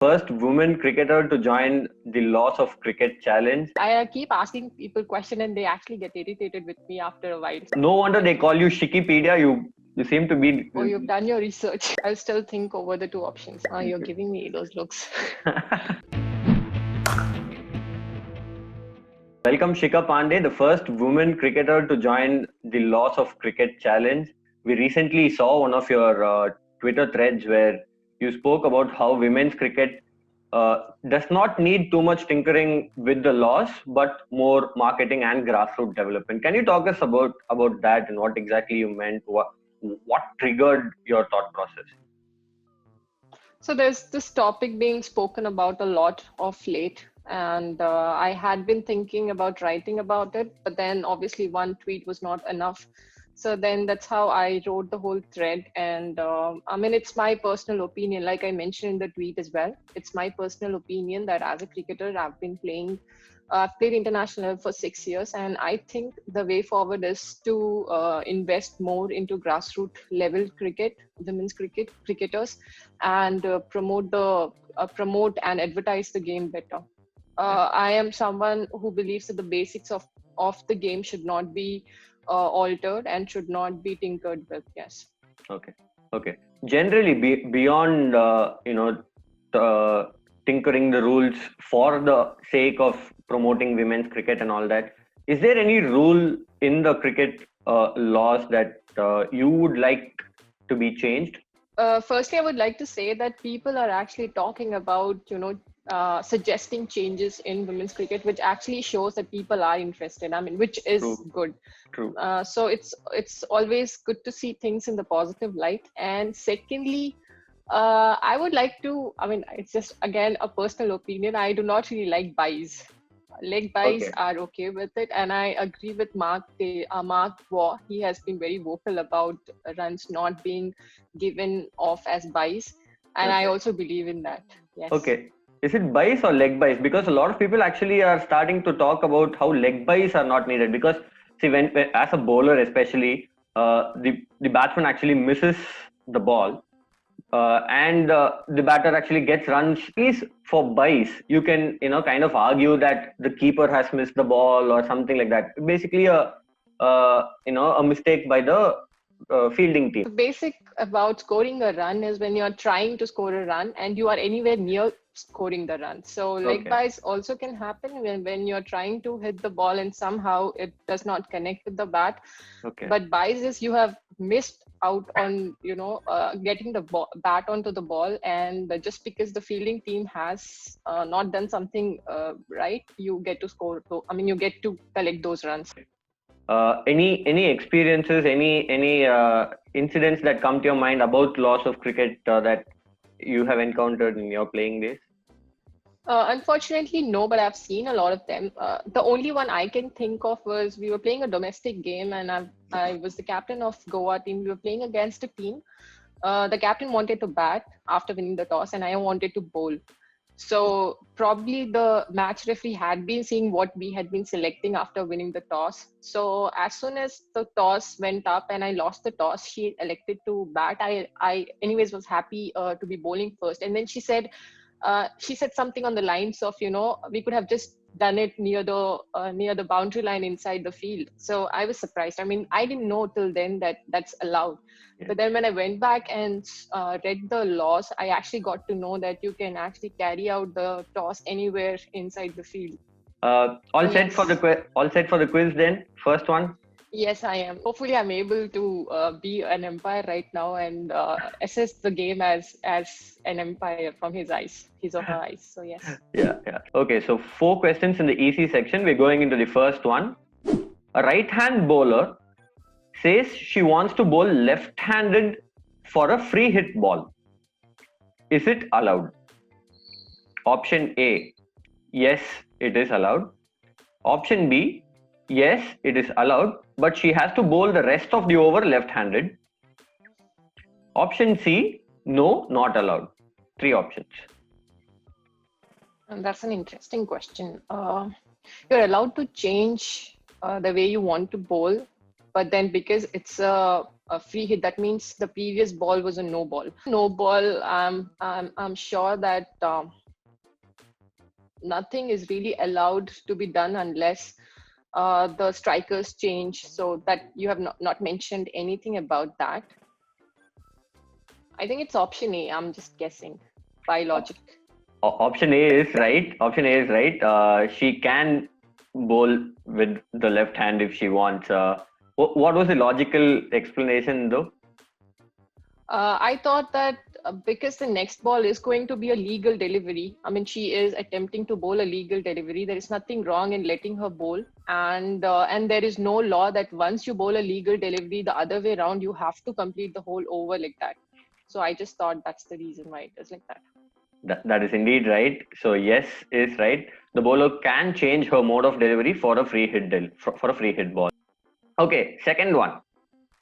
First woman cricketer to join the Laws of Cricket challenge. I keep asking people questions and they actually get irritated with me after a while. No wonder they call you Shikipedia. You seem to be. Oh, you've done your research. I'll still think over the two options. You're giving me those looks. Welcome, Shikha Pandey, the first woman cricketer to join the Laws of Cricket challenge. We recently saw one of your Twitter threads where you spoke about how women's cricket does not need too much tinkering with the laws, but more marketing and grassroots development. Can you talk us about that and what exactly you meant? What triggered your thought process? So there's this topic being spoken about a lot of late. And I had been thinking about writing about it, but then obviously one tweet was not enough. So then that's how I wrote the whole thread. And I mean, it's my personal opinion, like I mentioned in the tweet as well. It's my personal opinion that as a cricketer, I've played international for 6 years. And I think the way forward is to invest more into grassroots level cricket, women's cricketers, and promote and advertise the game better. I am someone who believes that the basics of the game should not be altered and should not be tinkered with. Yes. Okay. Generally, beyond tinkering the rules for the sake of promoting women's cricket and all that, is there any rule in the cricket laws that you would like to be changed? Firstly, I would like to say that people are actually talking about, suggesting changes in women's cricket, which actually shows that people are interested. I mean, which is good. True. So it's always good to see things in the positive light. And secondly, I would like to, I mean, it's just again a personal opinion. I do not really like buys. Leg buys are okay with it, and I agree with Mark Waugh. He has been very vocal about runs not being given off as buys, and I also believe in that. Yes. Okay. Is it buys or leg buys? Because a lot of people actually are starting to talk about how leg buys are not needed. Because see, when as a bowler especially, the batsman actually misses the ball. And the batter actually gets runs. At least for buys, you can kind of argue that the keeper has missed the ball or something like that. Basically, a mistake by the fielding team. The basic about scoring a run is when you're trying to score a run and you are anywhere near scoring the run. So leg buys also can happen when you're trying to hit the ball and somehow it does not connect with the bat. But buys is you have missed out on getting the bat onto the ball, and just because the fielding team has not done something right, you get to score. You get to collect those runs. Any experiences, any incidents that come to your mind about laws of cricket that you have encountered in your playing days? Unfortunately, no, but I've seen a lot of them. The only one I can think of was we were playing a domestic game, and I was the captain of Goa team. We were playing against a team. The captain wanted to bat after winning the toss, and I wanted to bowl. So probably the match referee had been seeing what we had been selecting after winning the toss. So as soon as the toss went up and I lost the toss, she elected to bat. I anyways was happy to be bowling first, and then she said something on the lines of, we could have just done it near the boundary line inside the field. So I was surprised. I mean, I didn't know till then that that's allowed. But then when I went back and read the laws, I actually got to know that you can actually carry out the toss anywhere inside the field. All set for the quiz then? First one? Yes, I am. Hopefully, I'm able to be an umpire right now and assess the game as an umpire from his or her eyes. So yes. Yeah. Okay, so 4 questions in the easy section. We're going into the first one. A right-hand bowler says she wants to bowl left-handed for a free hit ball. Is it allowed? Option A, yes, it is allowed. Option B, yes, it is allowed, but she has to bowl the rest of the over left-handed. Option C, no, not allowed. 3 options. And that's an interesting question. You're allowed to change the way you want to bowl, but then because it's a a free hit, that means the previous ball was a no ball. No ball, I'm sure that nothing is really allowed to be done unless the strikers change. So that you have not mentioned anything about that. I think it's option A. I'm just guessing by logic. Option A is right. Option A is right. She can bowl with the left hand if she wants. What was the logical explanation though? I thought that because the next ball is going to be a legal delivery. I mean, she is attempting to bowl a legal delivery. There is nothing wrong in letting her bowl, and there is no law that once you bowl a legal delivery, the other way around, you have to complete the whole over like that. So I just thought that's the reason why it is like that. That is indeed right. So yes is right. The bowler can change her mode of delivery for a free hit ball. Okay, second one.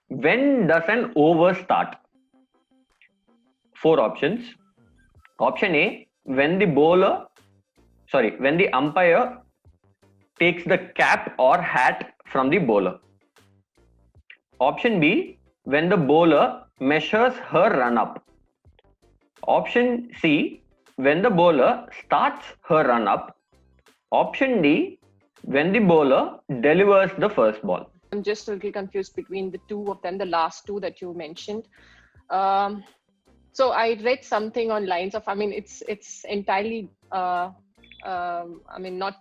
When does an over start? 4 options. Option A, when the umpire takes the cap or hat from the bowler. Option B, when the bowler measures her run up. Option C, when the bowler starts her run up. Option D, when the bowler delivers the first ball. I'm just a little confused between the two of them, the last two that you mentioned. So I read something on lines of, I mean, it's entirely, not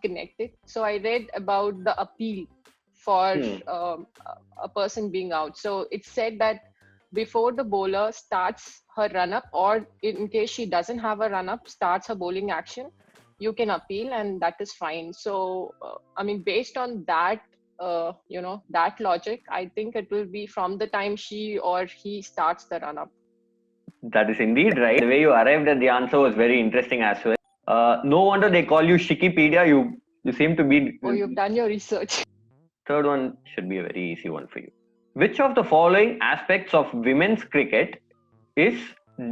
connected. So I read about the appeal for a person being out. So it said that before the bowler starts her run-up, or in case she doesn't have a run-up, starts her bowling action, you can appeal and that is fine. So, based on that, that logic, I think it will be from the time she or he starts the run-up. That is indeed right. The way you arrived at the answer was very interesting as well. No wonder they call you Shikipedia. You seem to be... Oh, you've done your research. Third one should be a very easy one for you. Which of the following aspects of women's cricket is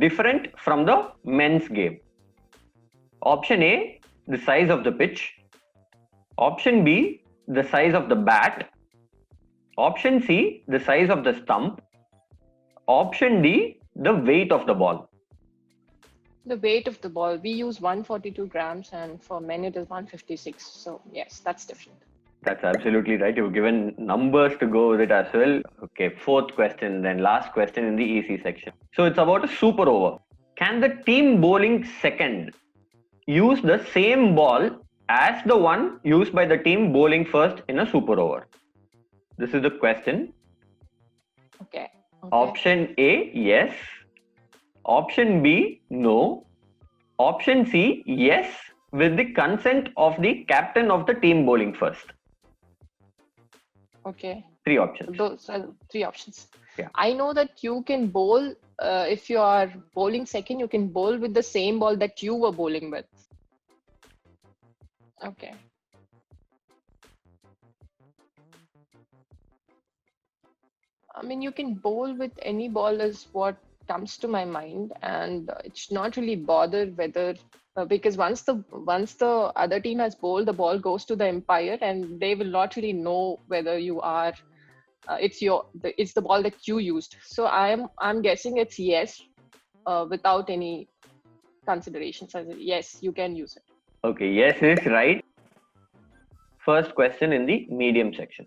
different from the men's game? Option A, the size of the pitch. Option B, the size of the bat. Option C, the size of the stump. Option D, the weight of the ball. The weight of the ball. We use 142 grams and for men it is 156. So yes, that's different. That's absolutely right. You've given numbers to go with it as well. Okay, fourth question, then last question in the easy section. So it's about a super over. Can the team bowling second use the same ball as the one used by the team bowling first in a super over? This is the question. Okay. Option A, yes. Option B, no. Option C, yes, with the consent of the captain of the team bowling first. Okay. 3 options. Those are 3 options. Yeah. I know that you can bowl, if you are bowling second, you can bowl with the same ball that you were bowling with. Okay. You can bowl with any ball is what comes to my mind, and it's not really bothered whether because once the other team has bowled, the ball goes to the umpire, and they will not really know whether you are it's the ball that you used. So I'm guessing it's yes, without any considerations. Yes, you can use it. Okay, yes is right. First question in the medium section.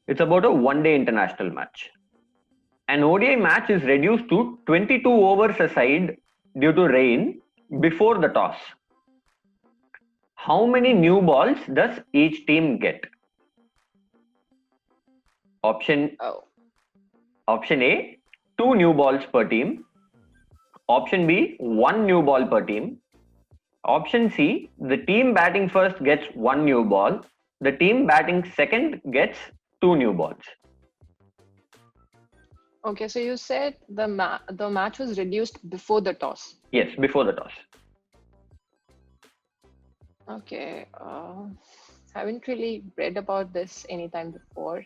It's about a one-day international match. An ODI match is reduced to 22 overs a side due to rain before the toss. How many new balls does each team get? Option A, 2 new balls per team. Option B, 1 new ball per team. Option C, the team batting first gets 1 new ball. The team batting second gets 2 new balls. Okay, so you said the match was reduced before the toss. Yes, before the toss. Okay, haven't really read about this anytime before.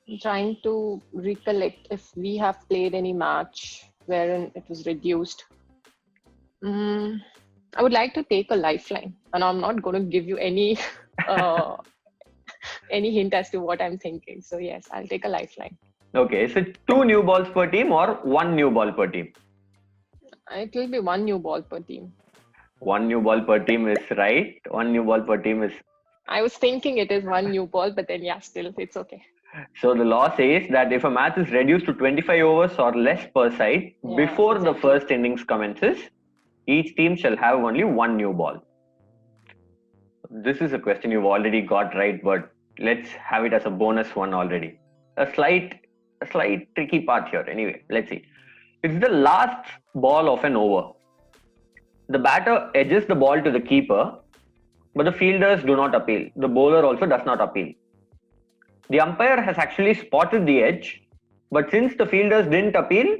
I'm trying to recollect if we have played any match wherein it was reduced. I would like to take a lifeline, and I'm not going to give you any any hint as to what I'm thinking. So yes, I'll take a lifeline. Okay, so 2 new balls per team or 1 new ball per team? It will be 1 new ball per team. 1 new ball per team is right. 1 new ball per team is. I was thinking it is 1 new ball, but then yeah, still it's okay. So the law says that if a match is reduced to 25 overs or less per side Yeah, before the exactly. first innings commences, each team shall have only 1 new ball. This is a question you've already got right, but let's have it as a bonus one already. A slight tricky part here. Anyway, let's see. It's the last ball of an over. The batter edges the ball to the keeper, but the fielders do not appeal. The bowler also does not appeal. The umpire has actually spotted the edge, but since the fielders didn't appeal,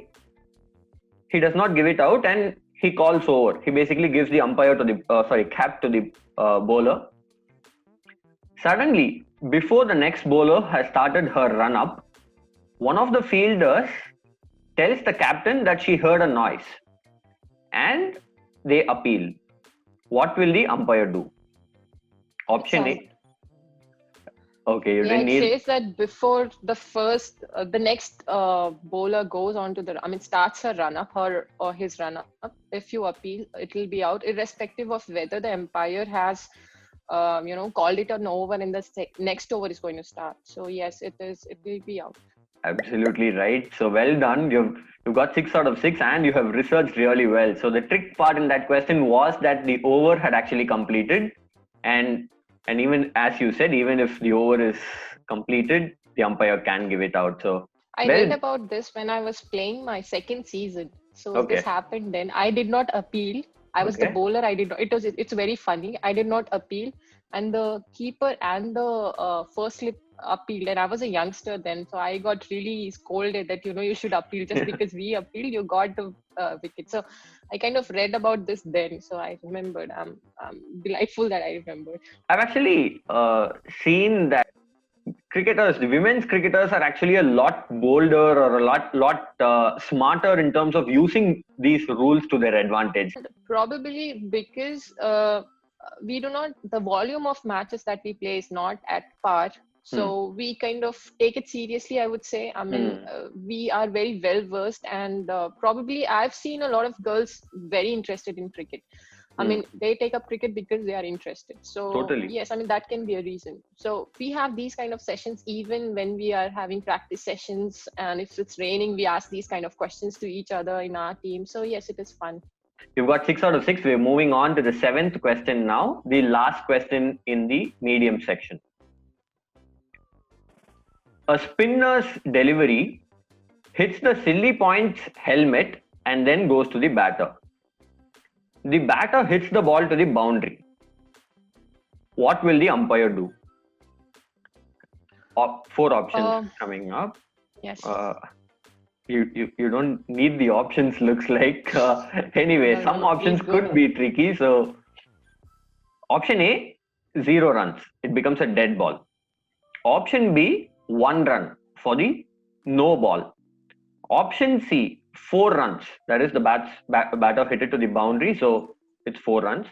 he does not give it out and he calls over. He basically gives the umpire to the cap to the bowler. Suddenly, before the next bowler has started her run up, one of the fielders tells the captain that she heard a noise and they appeal. What will the umpire do? Option A. Okay, you Yeah, didn't it need. says that before the next bowler goes on to starts her run up, her or his run up. If you appeal, it will be out, irrespective of whether the umpire has, called it an over and the next over is going to start. So yes, it will be out. Absolutely right. So well done. You've got 6 out of 6 and you have researched really well. So the trick part in that question was that the over had actually completed, and even as you said, even if the over is completed, the umpire can give it out. So I read about this when I was playing my second season. So okay. this happened then. I did not appeal. I was the bowler. I did not. It's very funny. I did not appeal, and the keeper and the first slip appealed. And I was a youngster then, so I got really scolded that you should appeal. Just because we appealed, you got the wicket. So I kind of read about this then. So I remembered. I'm delightful that I remembered. I've actually seen that the women's cricketers are actually a lot bolder or a lot smarter in terms of using these rules to their advantage. Probably because the volume of matches that we play is not at par. So we kind of take it seriously, I would say. I mean, we are very well versed, and probably I've seen a lot of girls very interested in cricket. I mean, they take up cricket because they are interested. So totally. yes, I mean, that can be a reason. So we have these kind of sessions even when we are having practice sessions, and if it's raining, we ask these kind of questions to each other in our team. So yes, it is fun. You've got 6 out of 6. We're moving on to the 7th question now, the last question in the medium section. A spinner's delivery hits the silly point's helmet and then goes to the batter. The batter hits the ball to the boundary. What will the umpire do? 4 options coming up. Yes. You don't need the options, looks like. Anyway, some options could be tricky. So option A, 0 runs. It becomes a dead ball. Option B, 1 run for the no ball. Option C, 4 runs. That is the batter hit it to the boundary, so it's 4 runs.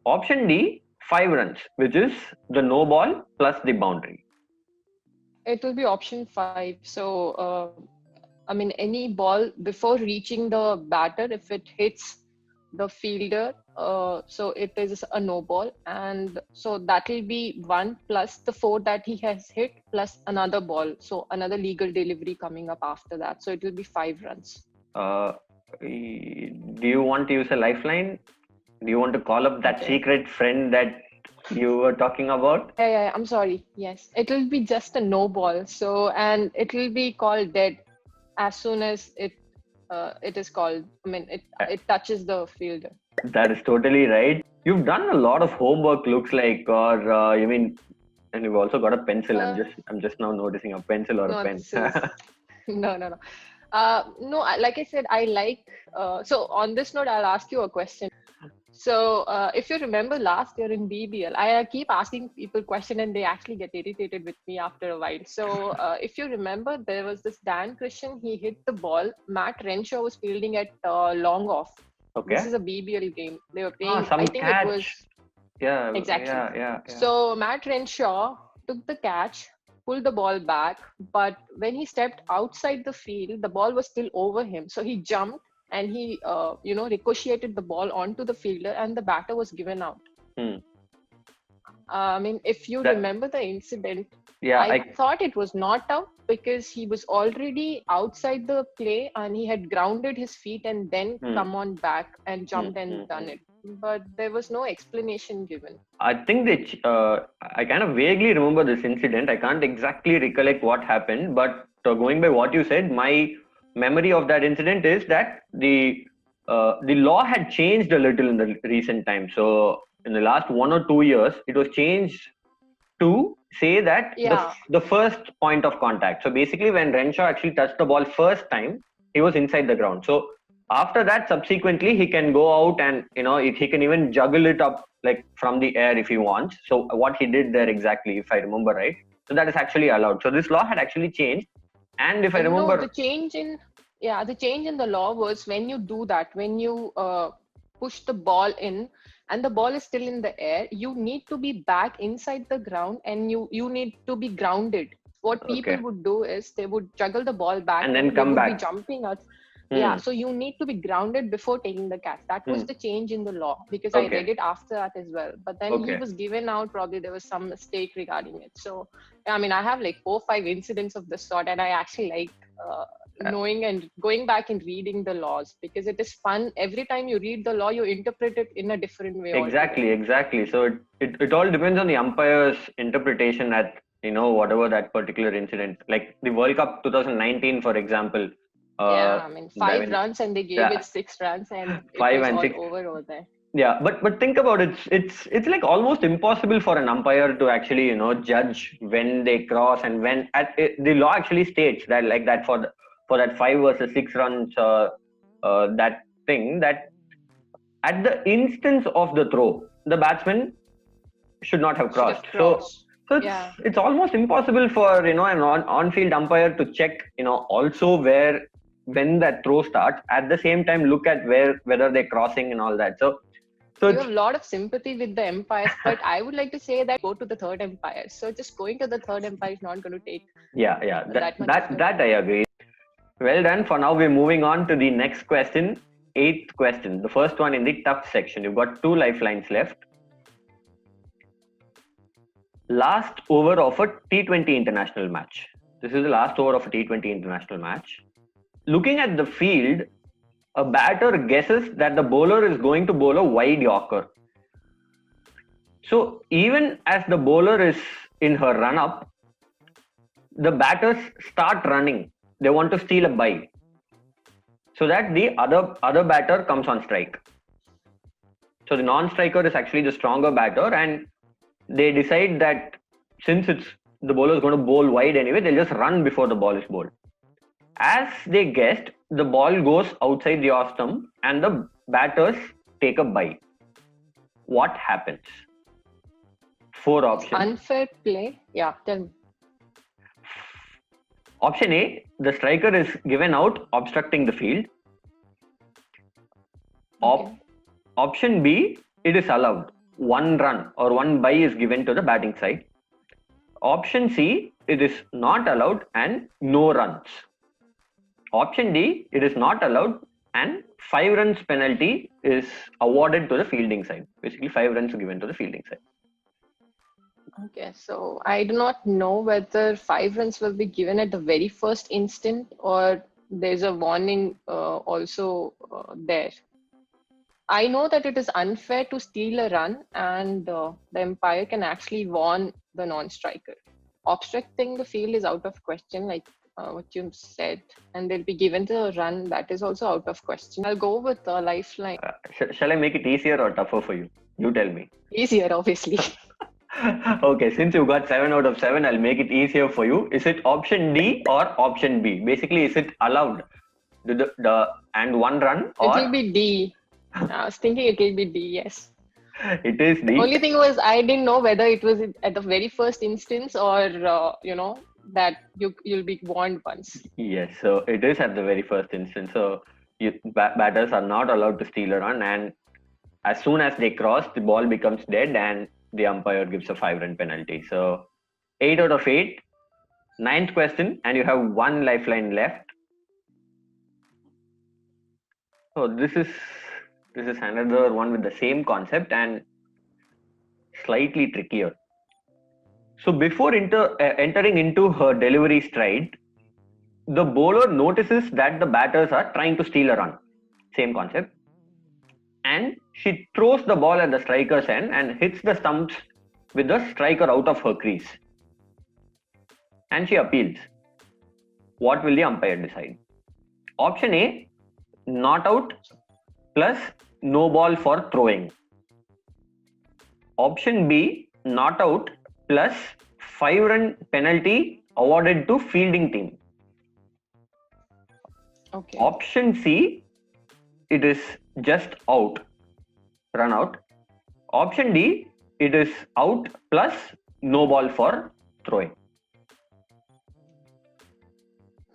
Option D, 5 runs, which is the no ball plus the boundary. It will be option 5. So, I mean, any ball before reaching the batter, if it hits the fielder, so it is a no ball, and so that will be 1 plus the 4 that he has hit plus another ball, so another legal delivery coming up after that, so it will be 5 runs. Do you want to use a lifeline? Do you want to call up that secret friend that you were talking about? Yeah, I'm sorry. Yes, it will be just a no ball, so, and it will be called dead as soon as it is called. I mean, it touches the fielder. That is totally right. You've done a lot of homework, looks like, or you mean, and you've also got a pencil. I'm just now noticing a pencil or a pen. No. No, like I said, I like. So on this note, I'll ask you a question. So if you remember last year in BBL, I keep asking people questions and they actually get irritated with me after a while. So if you remember, there was this Dan Christian, he hit the ball. Matt Renshaw was fielding at long off. Okay. This is a BBL game. They were playing, I think catch. Yeah, exactly. Yeah. So Matt Renshaw took the catch, pull the ball back, but when he stepped outside the field, the ball was still over him. So he jumped and he, ricocheted the ball onto the fielder, and the batter was given out. Hmm. I mean, if you remember the incident, Yeah, I thought it was not out because he was already outside the play and he had grounded his feet and then come on back and jumped and done it. But there was no explanation given. I think I kind of vaguely remember this incident. I can't exactly recollect what happened, but going by what you said, my memory of that incident is that the law had changed a little in the recent times. So in the last 1 or 2 years, it was changed to say that the first point of contact. So basically, when Renshaw actually touched the ball first time, he was inside the ground. So after that, subsequently, he can go out and he can even juggle it up like from the air if he wants. So what he did there exactly, if I remember right, so that is actually allowed. So this law had actually changed, and if I remember, the change in the law was when you do that, when you push the ball in and the ball is still in the air, you need to be back inside the ground and you need to be grounded. What people would do is they would juggle the ball back and then come back. Be jumping out. Yeah, so you need to be grounded before taking the catch. That was the change in the law, because I read it after that as well. But then he was given out, probably there was some mistake regarding it. So, I mean, I have like 4 or 5 incidents of this sort, and I actually like knowing and going back and reading the laws, because it is fun. Every time you read the law, you interpret it in a different way. Exactly. So it all depends on the umpire's interpretation at whatever that particular incident. Like the World Cup 2019, for example. I mean, 5 runs and they gave it 6 runs, and it was all over there. Yeah, but think about it. It's like almost impossible for an umpire to actually judge when they cross and when the law actually states that like that for that 5 versus 6 runs that thing, that at the instance of the throw, the batsman should not have crossed. So it's almost impossible for an on-field umpire to check also when that throw starts, at the same time look at whether they're crossing and all that. So you have a lot of sympathy with the umpires, but I would like to say that go to the third umpire. So just going to the third umpire is not going to take that I agree. Well done. For now, we're moving on to the next question, 8th question, the first one in the tough section. You've got 2 lifelines left. Last over of a T20 international match. This is the last over of a T20 international match. Looking at the field, a batter guesses that the bowler is going to bowl a wide Yorker. So even as the bowler is in her run-up, the batters start running. They want to steal a bye, so that the other batter comes on strike. So the non-striker is actually the stronger batter, and they decide that since the bowler is going to bowl wide anyway, they'll just run before the ball is bowled. As they guessed, the ball goes outside the off stump and the batters take a bye. What happens? 4 options. Unfair play. Yeah, tell me. Option A, the striker is given out obstructing the field. Option B, it is allowed. 1 run or 1 bye is given to the batting side. Option C, it is not allowed and no runs. Option D, it is not allowed and 5 runs penalty is awarded to the fielding side. Basically, 5 runs are given to the fielding side. Okay, so I do not know whether 5 runs will be given at the very first instant or there's a warning also there. I know that it is unfair to steal a run, and the umpire can actually warn the non-striker. Obstructing the field is out of question, like what you said, and they'll be given the run. That is also out of question. I'll go with the lifeline. Shall I make it easier or tougher for you? You tell me. Easier, obviously. Okay, since you got 7 out of 7, I'll make it easier for you. Is it option D or option B? Basically, is it allowed? And 1 run? Or? It will be D. I was thinking it will be D, yes. It is D. The only thing was I didn't know whether it was at the very first instance or, that you'll be warned once. Yes, so it is at the very first instance. So batters are not allowed to steal a run, and as soon as they cross, the ball becomes dead and the umpire gives a 5 run penalty. So 8 out of 8, Ninth question, and you have one lifeline left. So this is another one with the same concept and slightly trickier. So before entering into her delivery stride, the bowler notices that the batters are trying to steal a run. Same concept. And she throws the ball at the striker's end and hits the stumps with the striker out of her crease. And she appeals. What will the umpire decide? Option A, not out plus no ball for throwing. Option B, not out plus 5-run penalty awarded to fielding team. Okay. Option C, it is just out, run out. Option D, it is out plus no ball for throwing.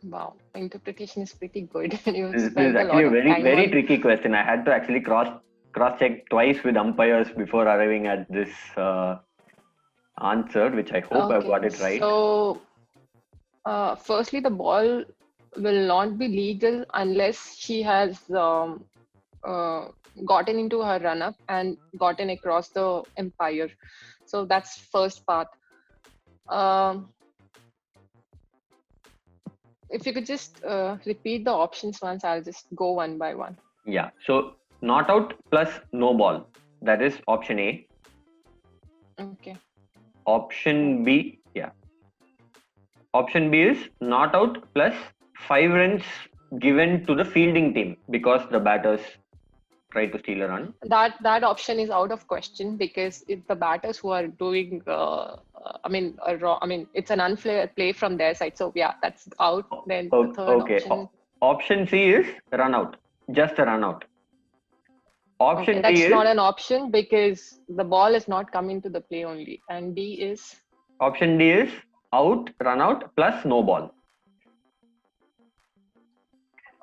Wow, interpretation is pretty good. You This is spent a actually lot a of time very on- tricky question. I had to actually cross-check twice with umpires before arriving at this answer, which I hope I've got it right. So, firstly, the ball will not be legal unless she has gotten into her run-up and gotten across the umpire. So that's first part. If you could just repeat the options once, I'll just go one by one. Yeah. So not out plus no ball. That is option A. Okay. Option B. Yeah. Option B is not out plus 5 runs given to the fielding team because the batters try to steal a run. That option is out of question because it's the batters who are doing. It's an unfair play from their side. So yeah, that's out. Then the third option. Option C is run out, just a run out. Option that's D is not an option because the ball is not coming to the play only. And D is. Option D is out, run out plus no ball.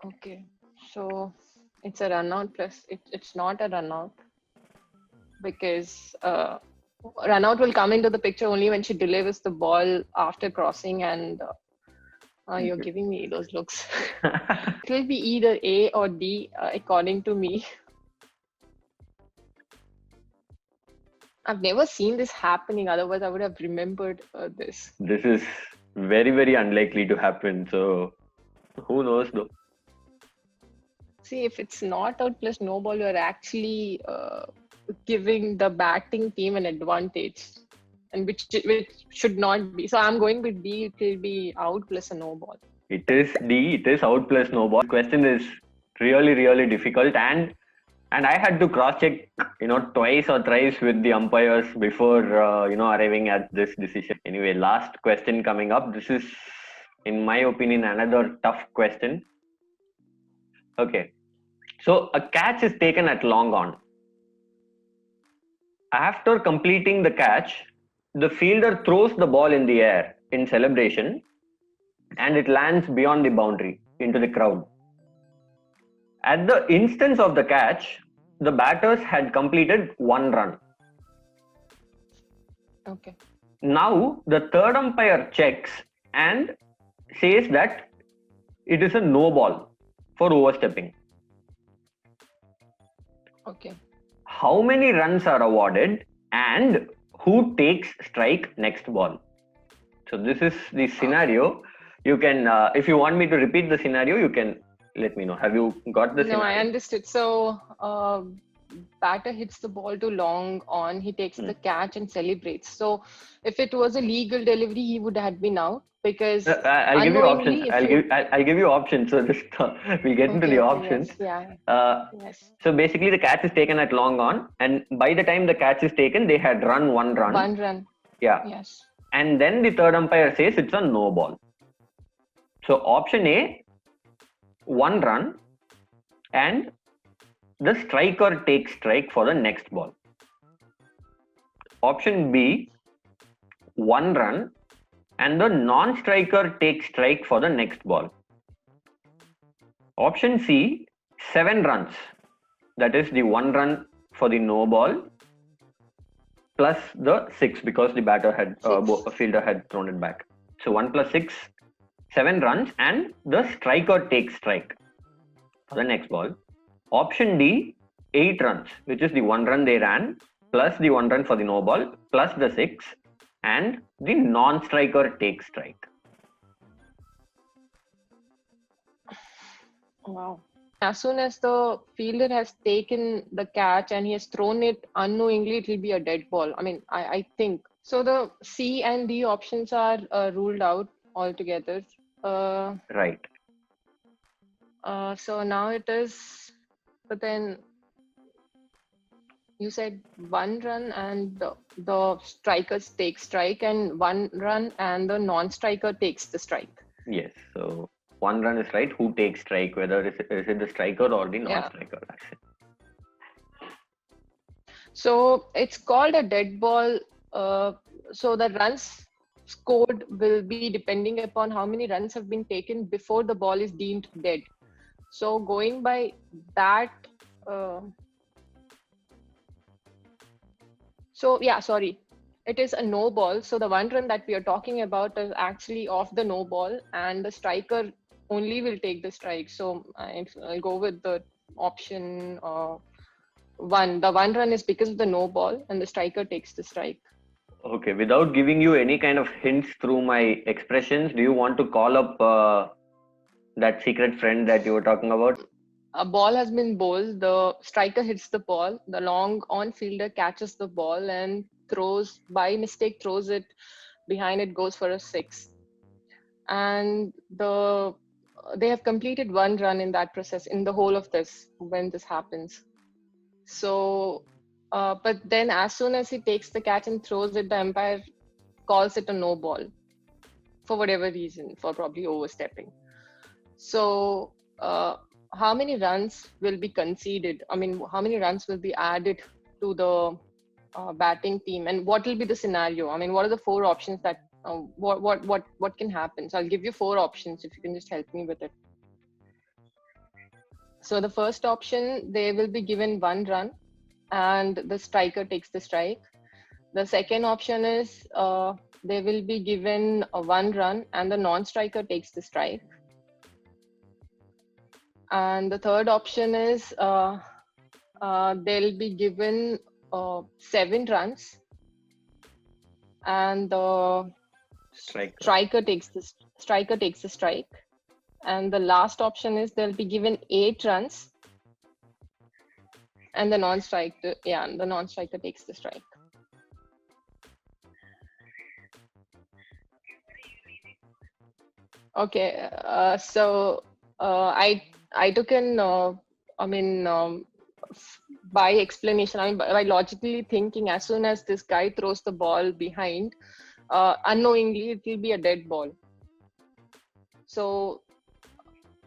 Okay, so it's a run out plus it's not a run out because run out will come into the picture only when she delivers the ball after crossing, and you're giving me those looks. It will be either A or D according to me. I've never seen this happening, otherwise I would have remembered this. This is very, very unlikely to happen, so who knows though. See, if it's not out plus no ball, you're actually giving the batting team an advantage, and which should not be. So I'm going with D. It will be out plus a no ball. It is D. It is out plus no ball. The question is really, really difficult, and I had to cross-check, twice or thrice with the umpires before arriving at this decision. Anyway, last question coming up. This is, in my opinion, another tough question. Okay. So a catch is taken at long on. After completing the catch, the fielder throws the ball in the air in celebration and it lands beyond the boundary into the crowd. At the instance of the catch, the batters had completed 1 run. Okay. Now the third umpire checks and says that it is a no ball for overstepping. Okay. How many runs are awarded and who takes strike next ball? So this is the scenario. You can, if you want me to repeat the scenario, you can let me know. Have you got the scenario? No, I understood. So batter hits the ball too long on, he takes the catch and celebrates. So if it was a legal delivery, he would have been out because I'll give you options. I'll give you options. So just we'll get into the options. Yes, yeah. Yes. So basically, the catch is taken at long on, and by the time the catch is taken, they had run 1 run. 1 run. Yeah. Yes. And then the third umpire says it's a no ball. So option A, 1 run, and the striker takes strike for the next ball. Option B, 1 run, and the non-striker takes strike for the next ball. Option C, 7 runs. That is the 1 run for the no ball plus the 6 because the batter had fielder had thrown it back. So 1 plus 6, 7 runs, and the striker takes strike for the next ball. Option D, 8 runs, which is the 1 run they ran, plus the 1 run for the no ball, plus the 6, and the non-striker takes strike. Wow. As soon as the fielder has taken the catch and he has thrown it unknowingly, it will be a dead ball. I mean, I think. So the C and D options are ruled out altogether. Right. So now it is, but then you said 1 run and the strikers take strike, and 1 run and the non-striker takes the strike. Yes. So 1 run is right. Who takes strike? Whether is it the striker or the non-striker? That's it. So it's called a dead ball. So the runs scored will be depending upon how many runs have been taken before the ball is deemed dead. So going by that, it is a no ball. So the 1 run that we are talking about is actually off the no ball, and the striker only will take the strike. So I'll go with the option 1. The 1 run is because of the no ball, and the striker takes the strike. Okay. Without giving you any kind of hints through my expressions, do you want to call up that secret friend that you were talking about? A ball has been bowled. The striker hits the ball. The long on fielder catches the ball and by mistake throws it behind. It goes for a 6. And they have completed 1 run in that process, in the whole of this, when this happens. So, but then as soon as he takes the catch and throws it, the umpire calls it a no ball for whatever reason, for probably overstepping. So, how many runs will be conceded? I mean, how many runs will be added to the batting team, and what will be the scenario? I mean, what are the 4 options that what can happen? So I'll give you 4 options if you can just help me with it. So the first option, they will be given 1 run and the striker takes the strike. The second option is they will be given a 1 run and the non-striker takes the strike. And the third option is they'll be given 7 runs and the striker takes the strike. And the last option is they'll be given 8 runs and the non-striker takes the strike. Okay, so I took an by explanation, I mean by logically thinking, as soon as this guy throws the ball behind, unknowingly it will be a dead ball. So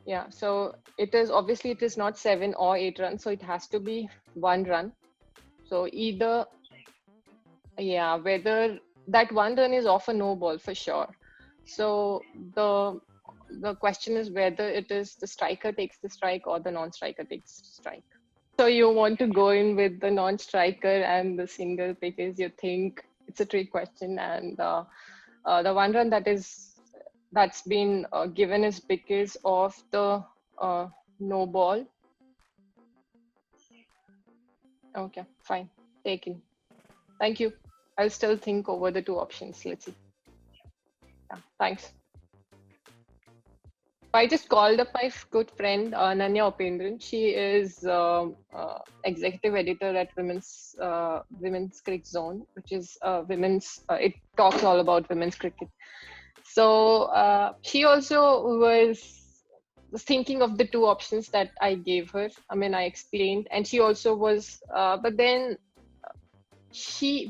yeah, so it is not 7 or 8 runs, so it has to be 1 run. So either whether that 1 run is off a no ball for sure. So the question is whether it is the striker takes the strike or the non-striker takes the strike. So you want to go in with the non-striker and the single because you think it's a trick question, and the 1 run that's been given is because of the no ball. Okay, fine, taken. Thank you. I'll still think over the 2 options. Let's see. Yeah, thanks. I just called up my good friend Nanya Upendran. She is executive editor at Women's Cricket Zone, which is women's. It talks all about women's cricket. So she also was thinking of the 2 options that I gave her. I mean, I explained, and she also was. But then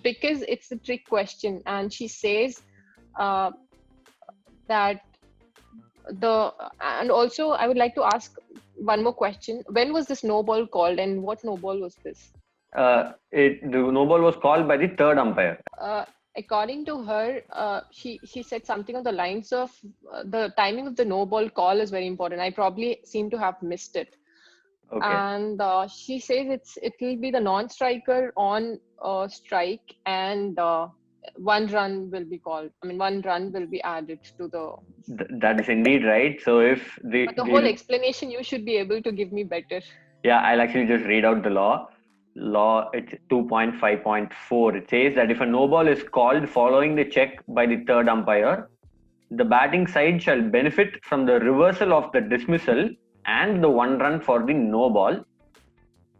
because it's a trick question, and she says that. And also I would like to ask one more question. When was this no ball called, and what no ball was this? The no ball was called by the 3rd umpire. According to her, she said something on the lines of the timing of the no ball call is very important. I probably seem to have missed it. Okay. And she says it will be the non-striker on strike, and one run will be called. I mean, one run will be added to the. That is indeed right. So if But the whole explanation you should be able to give me better. yeah, I'll actually just read out the law. Law, it's 2.5.4. It says that if a no ball is called following the check by the third umpire, the batting side shall benefit from the reversal of the dismissal and the one run for the no ball,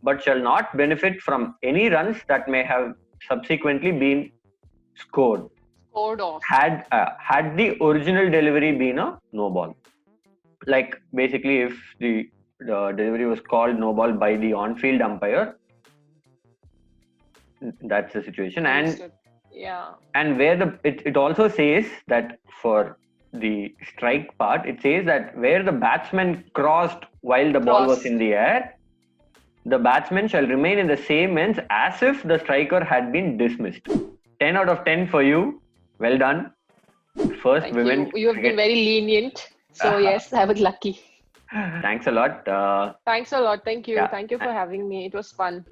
but shall not benefit from any runs that may have subsequently been scored Scored off. had the original delivery been a no ball. Like basically, if the delivery was called no ball by the on-field umpire, that's the situation. Understood. Yeah. And where it also says that for the strike part, it says that where the batsman crossed while the ball was in the air, the batsman shall remain in the same ends as if the striker had been dismissed. 10 out of 10 for you. Well done. First Thank women. You have been very lenient. So yes, I was lucky. Thanks a lot. Thanks a lot. Thank you. Yeah. Thank you for having me. It was fun.